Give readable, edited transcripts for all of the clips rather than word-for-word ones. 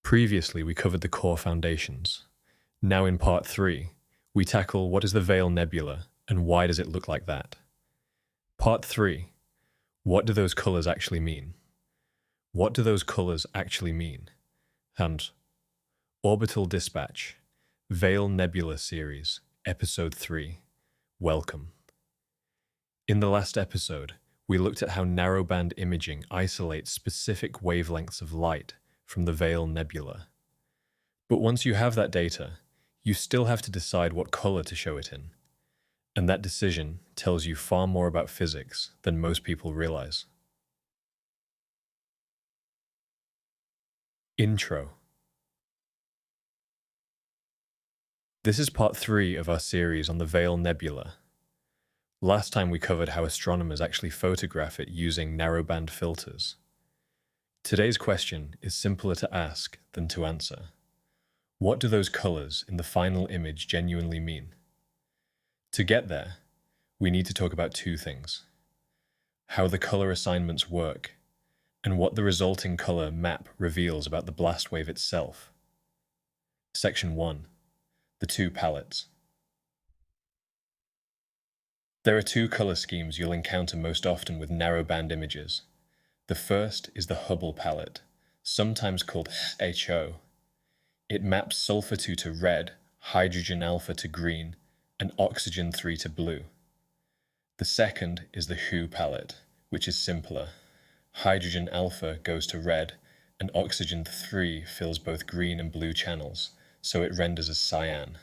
Previously, we covered the core foundations. Now in part 3, we tackle what is the Veil Nebula and why does it look like that? Part 3, what do those colors actually mean? What do those colors actually mean? And Orbital Dispatch, Veil Nebula Series, Episode 3, Welcome. In the last episode, we looked at how narrowband imaging isolates specific wavelengths of light from the Veil Nebula. But once you have that data, you still have to decide what color to show it in. And that decision tells you far more about physics than most people realize. Intro. This is part 3 of our series on the Veil Nebula. Last time we covered how astronomers actually photograph it using narrowband filters. Today's question is simpler to ask than to answer. What do those colors in the final image genuinely mean? To get there, we need to talk about two things: how the color assignments work, and what the resulting color map reveals about the blast wave itself. Section 1. The two palettes. There are two color schemes you'll encounter most often with narrowband images. The first is the Hubble palette, sometimes called SHO. It maps sulfur 2 to red, hydrogen alpha to green, and oxygen 3 to blue. The second is the SHO palette, which is simpler. Hydrogen alpha goes to red, and oxygen 3 fills both green and blue channels, so it renders as cyan.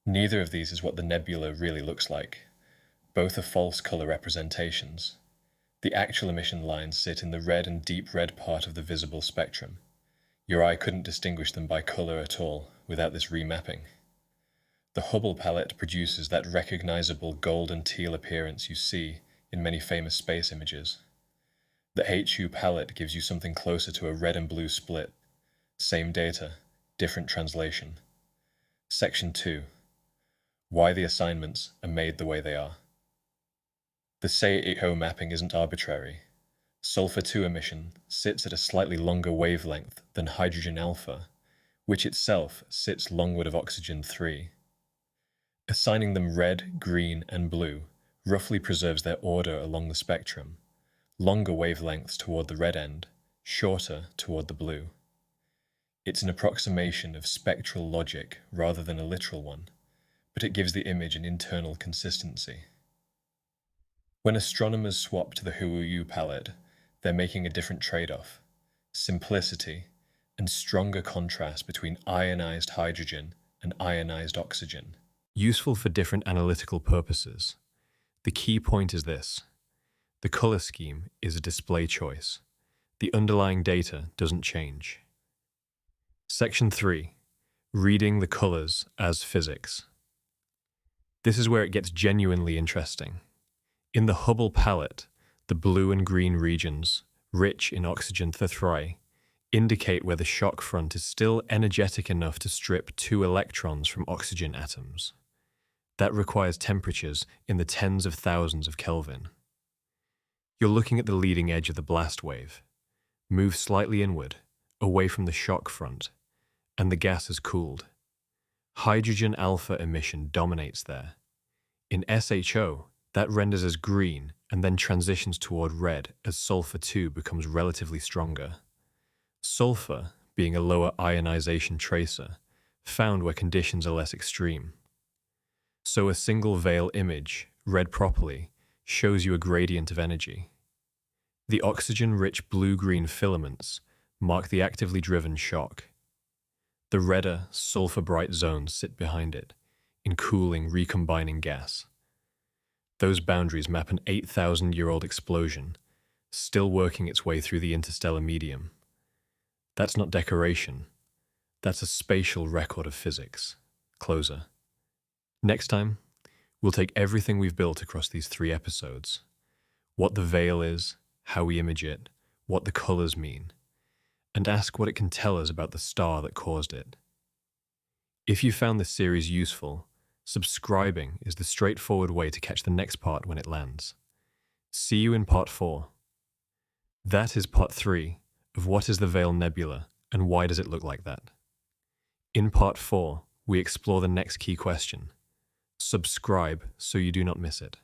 Neither of these is what the nebula really looks like. Both are false color representations. The actual emission lines sit in the red and deep red part of the visible spectrum. Your eye couldn't distinguish them by color at all without this remapping. The Hubble palette produces that recognizable gold and teal appearance you see in many famous space images. The HU palette gives you something closer to a red and blue split. Same data, different translation. Section 2. Why the assignments are made the way they are. The SHO mapping isn't arbitrary. Sulfur 2 emission sits at a slightly longer wavelength than hydrogen alpha, which itself sits longward of oxygen 3. Assigning them red, green, and blue roughly preserves their order along the spectrum, longer wavelengths toward the red end, shorter toward the blue. It's an approximation of spectral logic rather than a literal one, but it gives the image an internal consistency. When astronomers swap to the HU palette, they're making a different trade-off: simplicity and stronger contrast between ionized hydrogen and ionized oxygen. Useful for different analytical purposes. The key point is this: the color scheme is a display choice. The underlying data doesn't change. Section 3. Reading the colors as physics. This is where it gets genuinely interesting. In the Hubble palette, the blue and green regions, rich in oxygen 3, indicate where the shock front is still energetic enough to strip 2 electrons from oxygen atoms. That requires temperatures in the tens of thousands of Kelvin. You're looking at the leading edge of the blast wave. Move slightly inward, away from the shock front, and the gas has cooled. Hydrogen alpha emission dominates there. In SHO, that renders as green and then transitions toward red as sulfur 2 becomes relatively stronger. Sulfur, being a lower ionization tracer, found where conditions are less extreme. So a single veil image, read properly, shows you a gradient of energy. The oxygen-rich blue-green filaments mark the actively driven shock. The redder, sulfur-bright zones sit behind it, in cooling, recombining gas. Those boundaries map an 8,000-year-old explosion, still working its way through the interstellar medium. That's not decoration. That's a spatial record of physics. Closer. Next time, we'll take everything we've built across these 3 episodes: what the veil is, how we image it, what the colors mean, and ask what it can tell us about the star that caused it. If you found this series useful, subscribing is the straightforward way to catch the next part when it lands. See you in part 4. That is part 3 of What is the Veil Nebula And why does it look like that? In part 4, we explore the next key question. Subscribe so you do not miss it.